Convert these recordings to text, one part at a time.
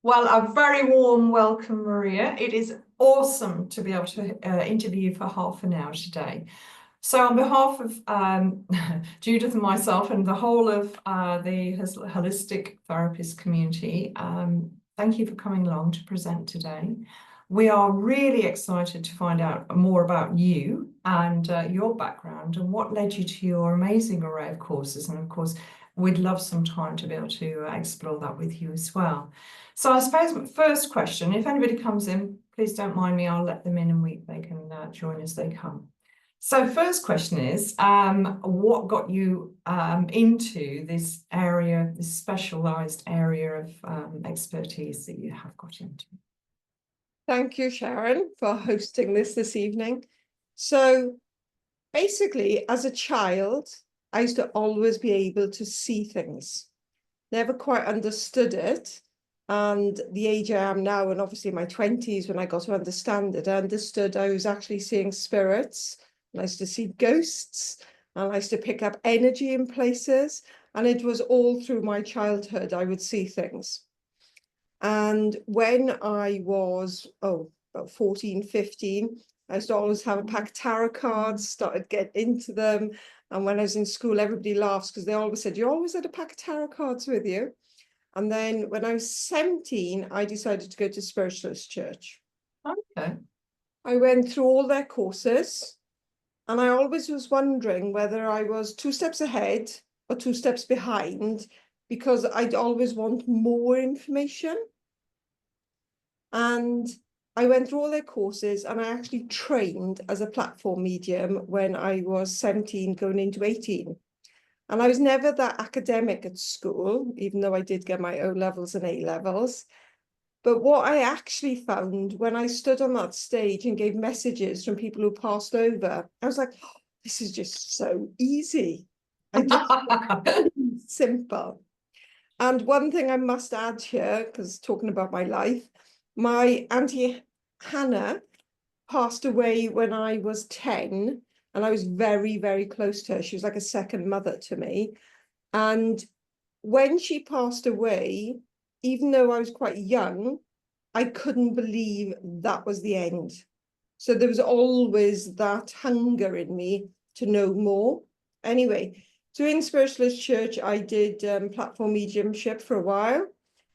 Well, a very warm welcome, Maria. It is awesome to be able to interview you for half an hour today. So on behalf of Judith and myself and the whole of the holistic therapist community, thank you for coming along to present today. We are really excited to find out more about you and your background and what led you to your amazing array of courses. And of course, we'd love some time to be able to explore that with you as well. So I suppose the first question, if anybody comes in, please don't mind me, I'll let them in and they can join as they come. So first question is, what got you into this area, this specialised area of expertise that you have got into? Thank you, Sharon, for hosting this evening. So basically, as a child, I used to always be able to see things. Never quite understood it. And the age I am now, and obviously in my 20s, when I got to understand it, I understood I was actually seeing spirits. I used to see ghosts, and I used to pick up energy in places. And it was all through my childhood, I would see things. And when I was, about 14, 15, I used to always have a pack of tarot cards, started getting into them. And when I was in school, everybody laughs because they always said, you always had a pack of tarot cards with you. And then when I was 17, I decided to go to Spiritualist Church. Okay. I went through all their courses, and I always was wondering whether I was 2 steps ahead or 2 steps behind, because I'd always want more information. And I went through all their courses, and I actually trained as a platform medium when I was 17 going into 18. And I was never that academic at school, even though I did get my O-levels and A-levels. But what I actually found when I stood on that stage and gave messages from people who passed over, I was like, oh, this is just so easy. I just simple. And one thing I must add here, because talking about my life, my Auntie Hannah passed away when I was 10, and I was very, very close to her. She was like a second mother to me. And when she passed away, even though I was quite young, I couldn't believe that was the end. So there was always that hunger in me to know more. Anyway, so in Spiritualist Church, I did platform mediumship for a while.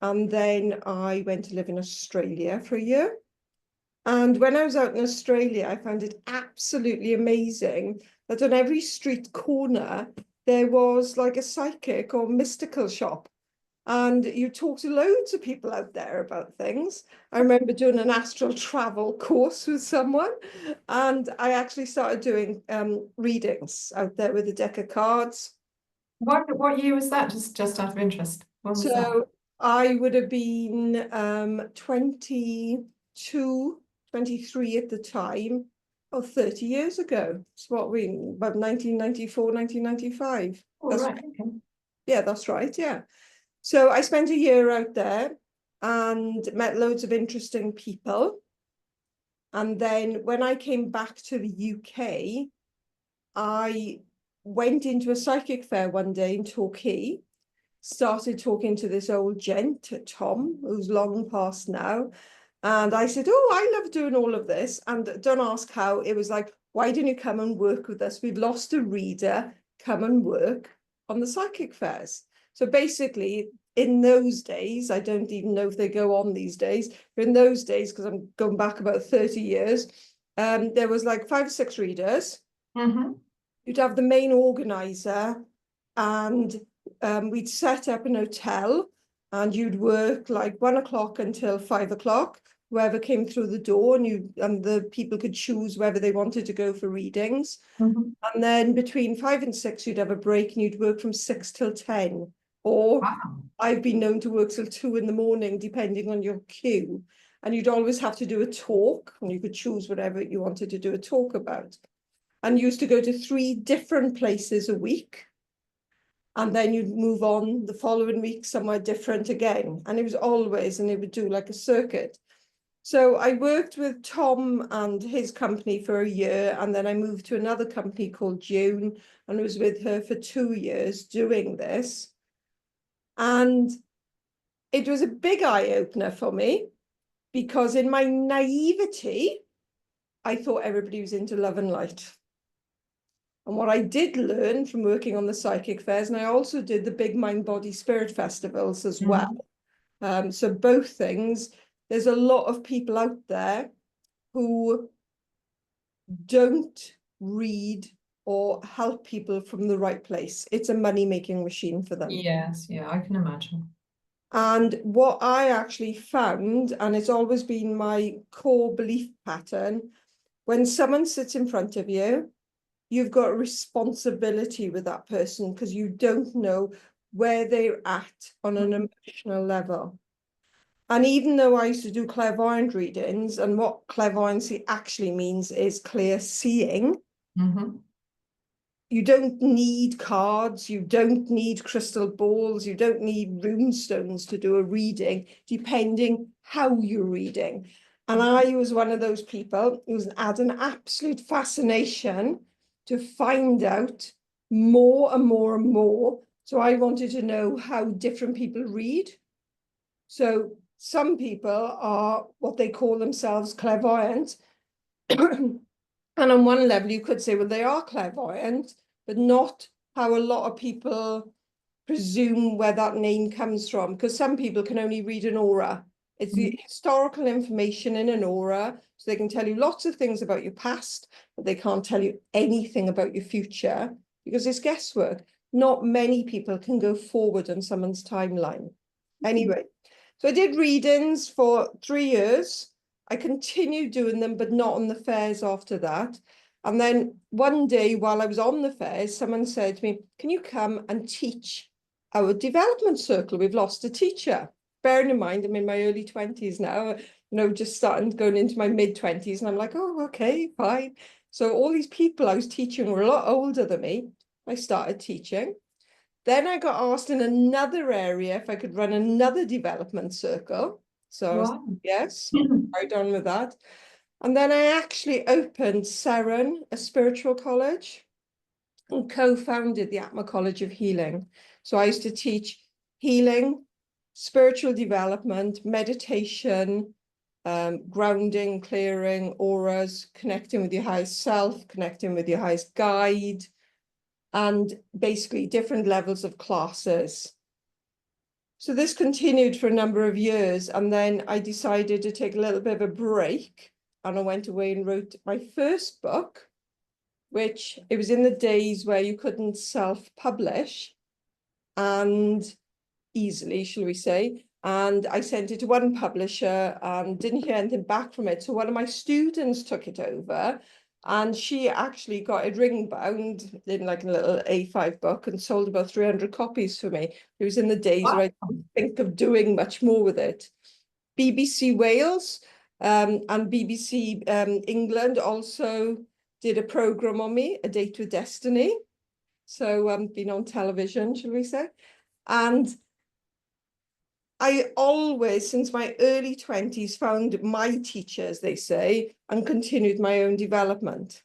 And then I went to live in Australia for a year. And when I was out in Australia, I found it absolutely amazing that on every street corner, there was like a psychic or mystical shop. And you talk to loads of people out there about things. I remember doing an astral travel course with someone, and I actually started doing readings out there with a deck of cards. What year was that? Just out of interest. When was that? So I would have been 22, 23 at the time. 30 years ago. It's about 1994, 1995. Oh, That's right. Okay. Yeah, that's right. Yeah. So I spent a year out there and met loads of interesting people. And then when I came back to the UK, I went into a psychic fair one day in Torquay, started talking to this old gent, Tom, who's long past now. And I said, oh, I love doing all of this. And don't ask how. It was like, why didn't you come and work with us? We've lost a reader. Come and work on the psychic fairs. So basically, in those days, I don't even know if they go on these days, but in those days, because I'm going back about 30 years, there was like 5 or 6 readers. Mm-hmm. You'd have the main organizer, and we'd set up an hotel, and you'd work like 1 o'clock until 5 o'clock. Whoever came through the door, and the people could choose whether they wanted to go for readings. Mm-hmm. And then between 5 and 6, you'd have a break, and you'd work from 6 till 10. Or Wow. I've been known to work till 2 in the morning, depending on your queue. And you'd always have to do a talk, and you could choose whatever you wanted to do a talk about. And you used to go to 3 different places a week. And then you'd move on the following week somewhere different again. And it was always, and it would do like a circuit. So I worked with Tom and his company for a year, and then I moved to another company called June, and was with her for 2 years doing this. And it was a big eye-opener for me, because in my naivety, I thought everybody was into love and light. And what I did learn from working on the psychic fairs, and I also did the big mind, body, spirit festivals as well. So both things, there's a lot of people out there who don't read or help people from the right place. It's a money-making machine for them. Yes, yeah, I can imagine. And what I actually found, and it's always been my core belief pattern, when someone sits in front of you, you've got a responsibility with that person, because you don't know where they're at on an emotional level. And even though I used to do clairvoyant readings, and what clairvoyancy actually means is clear seeing, you don't need cards, you don't need crystal balls, you don't need rune stones to do a reading, depending how you're reading. And I was one of those people who had an absolute fascination to find out more and more and more. So I wanted to know how different people read. So some people are what they call themselves clairvoyant. And on one level, you could say, well, they are clairvoyant, but not how a lot of people presume where that name comes from, because some people can only read an aura. It's the historical information in an aura, so they can tell you lots of things about your past, but they can't tell you anything about your future, because it's guesswork. Not many people can go forward on someone's timeline. Anyway, so I did readings for 3 years. I continued doing them, but not on the fairs after that. And then one day while I was on the fairs, someone said to me, can you come and teach our development circle? We've lost a teacher. Bearing in mind, I'm in my early 20s now, just starting going into my mid 20s. And I'm like, oh, okay, fine. So all these people I was teaching were a lot older than me. I started teaching. Then I got asked in another area if I could run another development circle. So I was like, yes, carried on with that. And then I actually opened Seren, a spiritual college, and co-founded the Atma College of Healing. So I used to teach healing, spiritual development, meditation, grounding, clearing, auras, connecting with your highest self, connecting with your highest guide, and basically different levels of classes. So this continued for a number of years, and then I decided to take a little bit of a break, and I went away and wrote my first book, which it was in the days where you couldn't self-publish and easily, shall we say, and I sent it to one publisher and didn't hear anything back from it. So one of my students took it over, and she actually got it ring bound in like a little A5 book and sold about 300 copies for me. It was in the days where I didn't think of doing much more with it. BBC Wales and BBC England also did a program on me, A Date with Destiny. So been on television, shall we say. And I always, since my early 20s, found my teachers, they say, and continued my own development.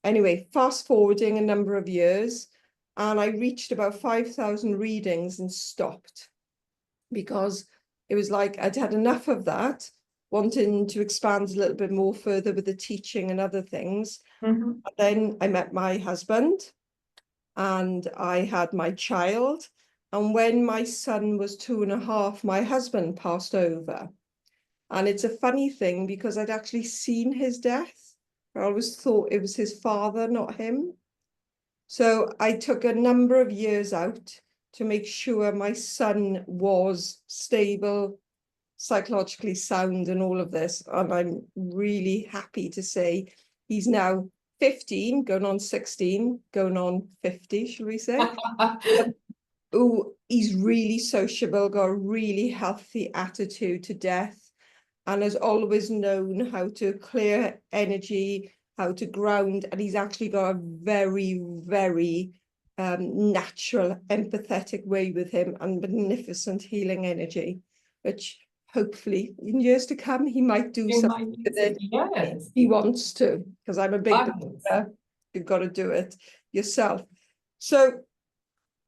Anyway, fast forwarding a number of years, and I reached about 5,000 readings and stopped, because it was like I'd had enough of that, wanting to expand a little bit more further with the teaching and other things. And then I met my husband, and I had my child. And when my son was 2.5, my husband passed over. And it's a funny thing, because I'd actually seen his death. I always thought it was his father, not him. So I took a number of years out to make sure my son was stable, psychologically sound, and all of this. And I'm really happy to say he's now 15, going on 16, going on 50, shall we say? Oh, he's really sociable, got a really healthy attitude to death, and has always known how to clear energy, how to ground, and he's actually got a very, very natural, empathetic way with him, and magnificent healing energy, which hopefully in years to come he might do something with it. Yes, he wants to, because I'm a big believer, you've got to do it yourself. So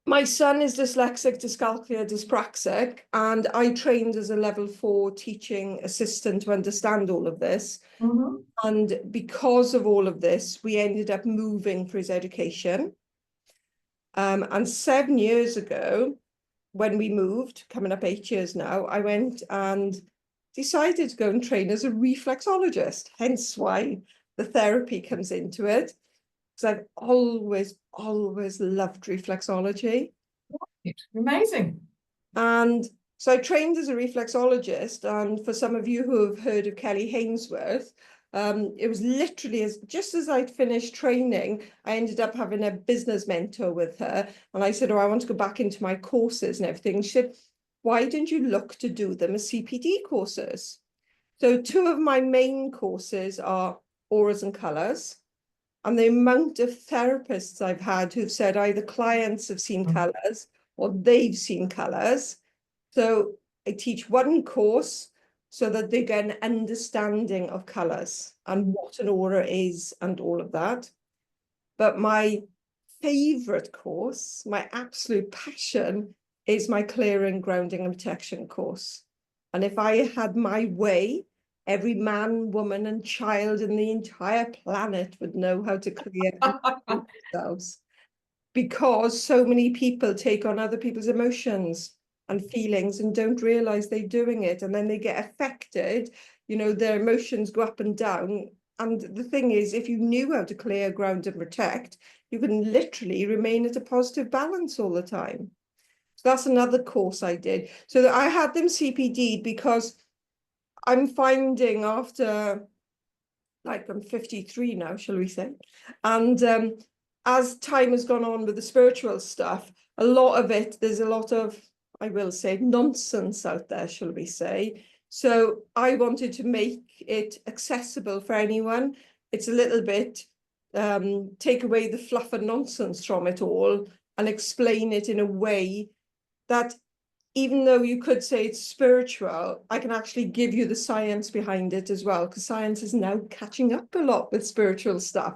My son is dyslexic, dyscalculia, dyspraxic, and I trained as a level 4 teaching assistant to understand all of this. Mhm. And because of all of this, we ended up moving for his education. And 7 years ago, when we moved, coming up 8 years now, I went and decided to go and train as a reflexologist, hence why the therapy comes into it. Because I've always loved reflexology. Amazing. And so I trained as a reflexologist. And for some of you who have heard of Kelly Hainsworth, it was literally just as I'd finished training, I ended up having a business mentor with her. And I said, oh, I want to go back into my courses and everything. And she said, why didn't you look to do them as CPD courses? So 2 of my main courses are auras and colours. And the amount of therapists I've had who've said either clients have seen colours or they've seen colours. So I teach one course so that they get an understanding of colours and what an aura is and all of that. But my favourite course, my absolute passion, is my clearing, grounding and protection course. And if I had my way, every man, woman and child in the entire planet would know how to clear themselves, because so many people take on other people's emotions and feelings and don't realize they're doing it, and then they get affected. You know, their emotions go up and down. And the thing is, if you knew how to clear, ground and protect, you can literally remain at a positive balance all the time. So that's another course I did. So that I had them CPD'd because I'm finding after, like, I'm 53 now, shall we say, and as time has gone on with the spiritual stuff, a lot of it, there's a lot of, I will say, nonsense out there, shall we say. So I wanted to make it accessible for anyone. It's a little bit, take away the fluff and nonsense from it all and explain it in a way that, even though you could say it's spiritual, I can actually give you the science behind it as well, because science is now catching up a lot with spiritual stuff.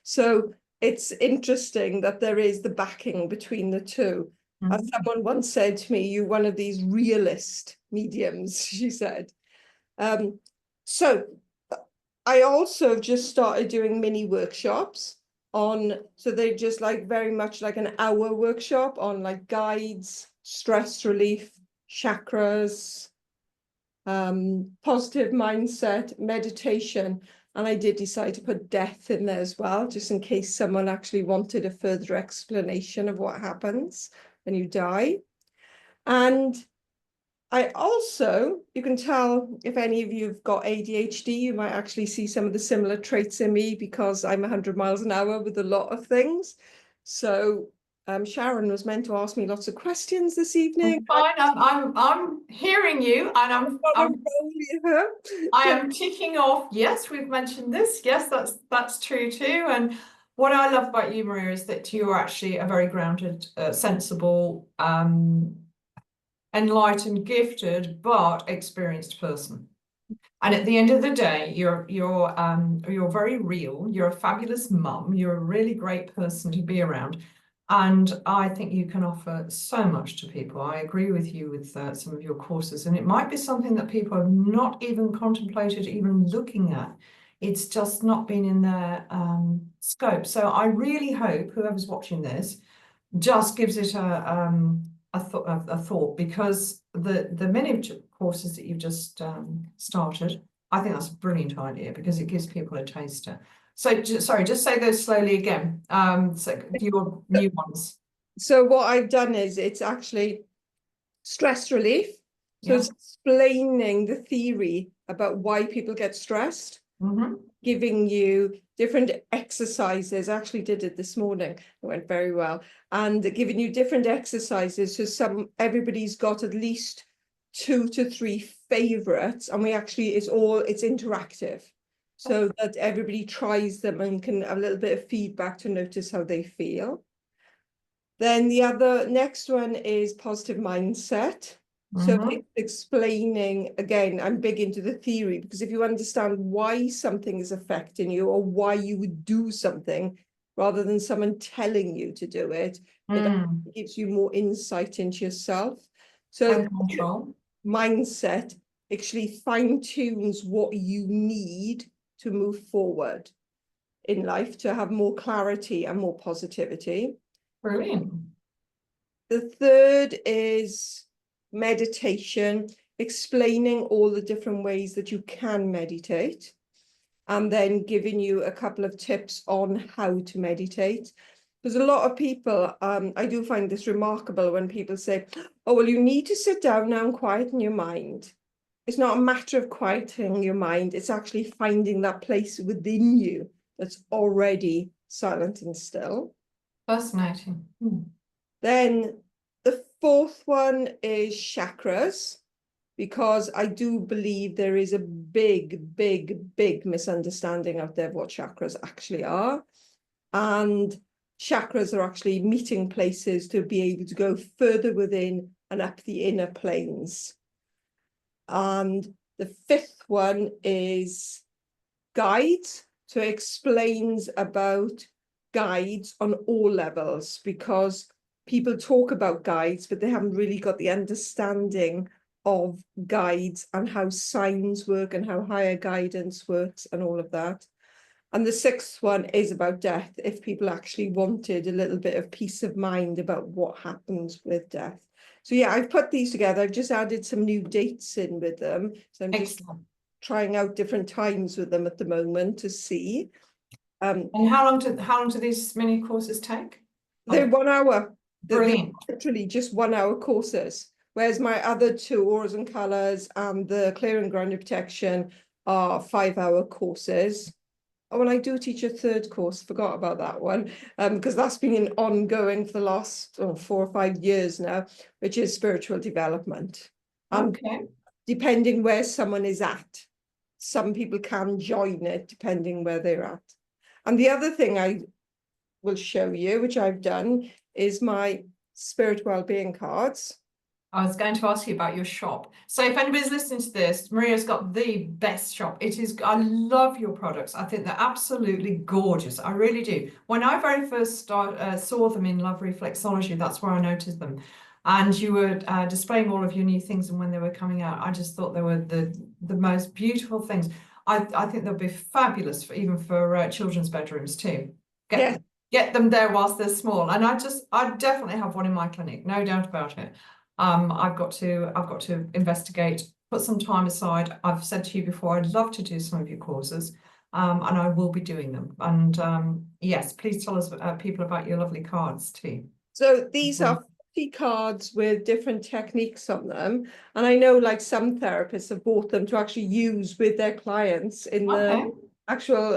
So it's interesting that there is the backing between the two. As someone once said to me, you're one of these realist mediums, she said. So I also have just started doing mini workshops on, so they're just like very much like an hour workshop on like guides, stress relief, chakras, positive mindset, meditation. And I did decide to put death in there as well, just in case someone actually wanted a further explanation of what happens when you die. And I also, you can tell if any of you have got ADHD, you might actually see some of the similar traits in me, because I'm 100 miles an hour with a lot of things. So Sharon was meant to ask me lots of questions this evening. Fine, I'm hearing you, and I am ticking off. Yes, we've mentioned this. Yes, that's true too. And what I love about you, Maria, is that you're actually a very grounded, sensible, enlightened, gifted, but experienced person. And at the end of the day, you're very real. You're a fabulous mum. You're a really great person to be around. And I think you can offer so much to people. I agree with you with some of your courses, and it might be something that people have not even contemplated even looking at. It's just not been in their scope. So I really hope whoever's watching this just gives it a thought, because the mini courses that you've just started, I think that's a brilliant idea, because it gives people a taster. So sorry, just say those slowly again. So your new ones. So what I've done is, it's actually stress relief. So it's explaining the theory about why people get stressed, giving you different exercises. I actually did it this morning. It went very well. And giving you different exercises. So everybody's got at least 2 to 3 favorites. And we actually, it's interactive, so that everybody tries them and can have a little bit of feedback to notice how they feel. Then the next one is positive mindset. So it's explaining, again, I'm big into the theory, because if you understand why something is affecting you or why you would do something, rather than someone telling you to do it, It Mm. gives you more insight into yourself. So And control. mindset actually fine-tunes what you need to move forward in life, to have more clarity and more positivity. Brilliant. The third is meditation, explaining all the different ways that you can meditate, and then giving you a couple of tips on how to meditate. Because a lot of people, I do find this remarkable when people say, oh, well, you need to sit down now and quieten your mind. It's not a matter of quieting your mind. It's actually finding that place within you that's already silent and still. Fascinating. Mm. Then the fourth one is chakras, because I do believe there is a big, big, big misunderstanding out there of what chakras actually are. And chakras are actually meeting places to be able to go further within and up the inner planes. And the fifth one is guides. So it explains about guides on all levels, because people talk about guides, but they haven't really got the understanding of guides and how signs work and how higher guidance works and all of that. And the sixth one is about death, if people actually wanted a little bit of peace of mind about what happens with death. So yeah, I've put these together. I've just added some new dates in with them. So I'm just trying out different times with them at the moment to see. And how long do these mini courses take? They're 1 hour. Brilliant. They're literally just 1 hour courses. Whereas my other two, auras and colours and the clear and grounded protection, are 5-hour courses. Oh, and I do teach a third course, forgot about that one, because that's been ongoing for the last 4 or 5 years now, which is spiritual development. Okay. Depending where someone is at, some people can join it depending where they're at. And the other thing I will show you, which I've done, is my Spirit Wellbeing cards. I was going to ask you about your shop. So if anybody's listening to this, Maria's got the best shop. It is, I love your products. I think they're absolutely gorgeous. I really do. When I very first saw them in Love Reflexology, that's where I noticed them. And you were displaying all of your new things, and when they were coming out, I just thought they were the most beautiful things. I think they'll be fabulous for even for children's bedrooms too. Get them there whilst they're small. And I definitely have one in my clinic, no doubt about it. I've got to investigate, put some time aside. I've said to you before, I'd love to do some of your courses, and I will be doing them. And yes, please tell us people about your lovely cards too. So these are 50 cards with different techniques on them. And I know like some therapists have bought them to actually use with their clients in the actual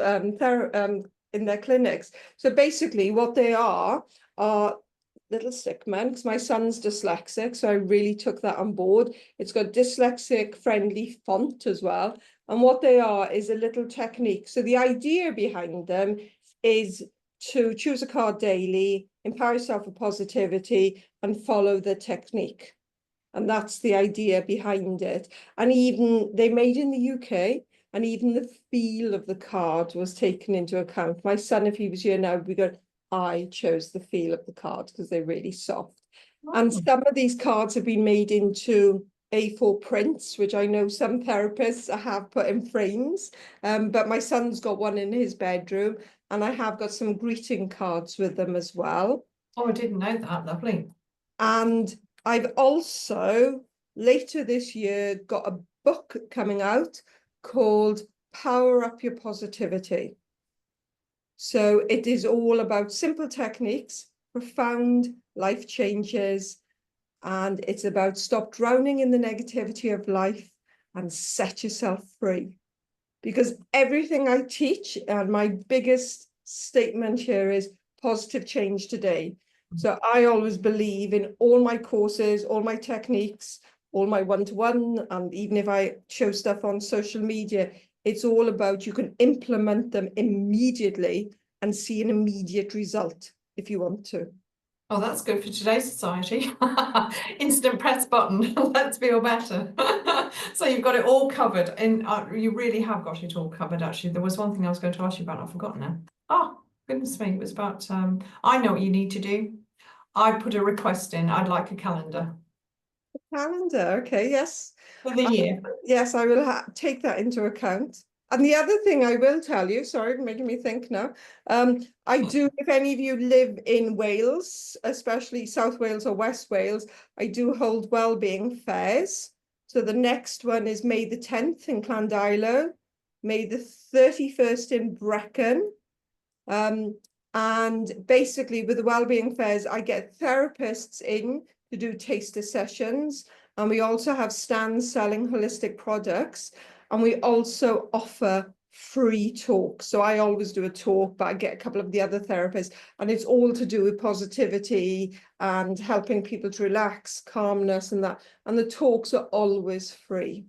in their clinics. So basically what they are little stick men, because my son's dyslexic, so I really took that on board. It's got dyslexic friendly font as well. And what they are is a little technique. So the idea behind them is to choose a card daily, empower yourself with positivity, and follow the technique. And that's the idea behind it. And even they made in the UK, and even the feel of the card was taken into account. My son, if he was here now, would be going, I chose the feel of the cards because they're really soft. And some of these cards have been made into A4 prints, which I know some therapists have put in frames. But my son's got one in his bedroom, and I have got some greeting cards with them as well. Oh, I didn't know that. Lovely. And I've also, later this year, got a book coming out called Power Up Your Positivity. So it is all about simple techniques, profound life changes, and it's about stop drowning in the negativity of life and set yourself free. Because everything I teach, and my biggest statement here is positive change today. So I always believe in all my courses, all my techniques, all my one-to-one, and even if I show stuff on social media, it's all about you can implement them immediately and see an immediate result if you want to. Oh, that's good for today's society. Instant press button. Let's feel better. So you've got it all covered, and you really have got it all covered. Actually, there was one thing I was going to ask you about. I've forgotten now. Oh, goodness me! It was about. I know what you need to do. I put a request in. I'd like a calendar Calendar, okay, yes. for the year. Yes, I will take that into account. And the other thing I will tell you, sorry, making me think now, I do, if any of you live in Wales, especially South Wales or West Wales, I do hold wellbeing fairs. So the next one is May the 10th in Llandilo, May the 31st in Brecon. And basically with the wellbeing fairs, I get therapists in to do taster sessions. And we also have stands selling holistic products. And we also offer free talks. So I always do a talk, but I get a couple of the other therapists, and it's all to do with positivity and helping people to relax, calmness and that. And the talks are always free.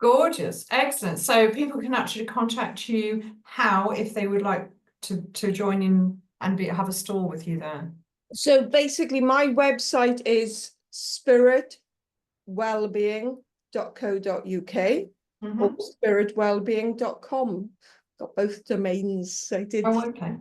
Gorgeous, excellent. So people can actually contact you if they would like to join in and have a stall with you there. So basically my website is spiritwellbeing.co.uk or spiritwellbeing.com. Got both domains. I did. Oh, okay.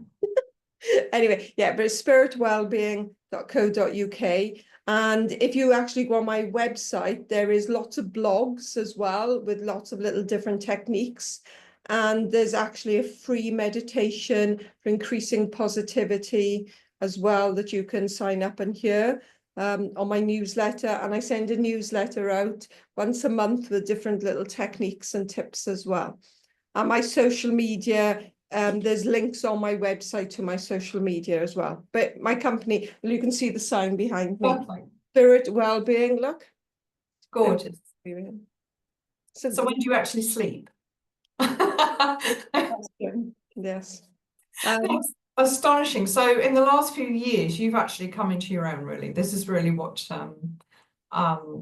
Anyway, yeah, but it's spiritwellbeing.co.uk. And if you actually go on my website, there is lots of blogs as well with lots of little different techniques. And there's actually a free meditation for increasing positivity as well that you can sign up and hear on my newsletter. And I send a newsletter out once a month with different little techniques and tips as well. And my social media, there's links on my website to my social media as well. But my company, well, you can see the sign behind me. Lovely. Spirit Wellbeing, look. Gorgeous. So when do you actually sleep? yes. That's astonishing. So in the last few years, you've actually come into your own, really. This is really what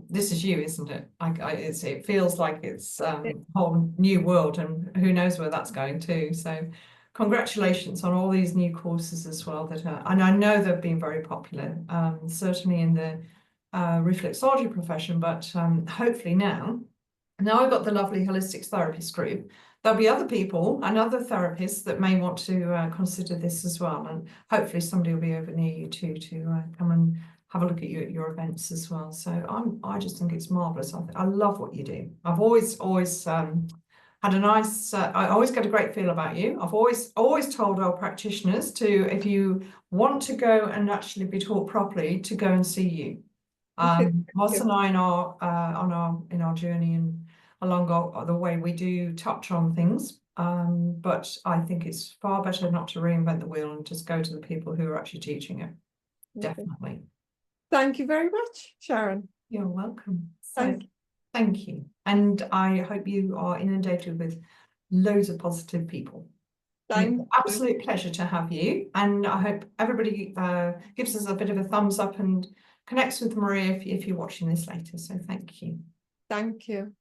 this is you, isn't it? It feels like it's a whole new world, and who knows where that's going to. So congratulations on all these new courses as well that are, and I know they've been very popular, certainly in the reflexology profession, but hopefully now I've got the lovely holistics therapist group. There'll be other people and other therapists that may want to consider this as well, and hopefully somebody will be over near you too to come and have a look at your events as well. So I just think it's marvelous. I love what you do. I've always had a nice. I always get a great feel about you. I've always told our practitioners to, if you want to go and actually be taught properly, to go and see you. Moss and I in our journey and along the way, we do touch on things, but I think it's far better not to reinvent the wheel and just go to the people who are actually teaching it. Definitely. Thank you very much, Sharon. You're welcome. Thank you. And I hope you are inundated with loads of positive people. Thank you. Absolute pleasure to have you. And I hope everybody gives us a bit of a thumbs up and connects with Maria if you're watching this later. So thank you. Thank you.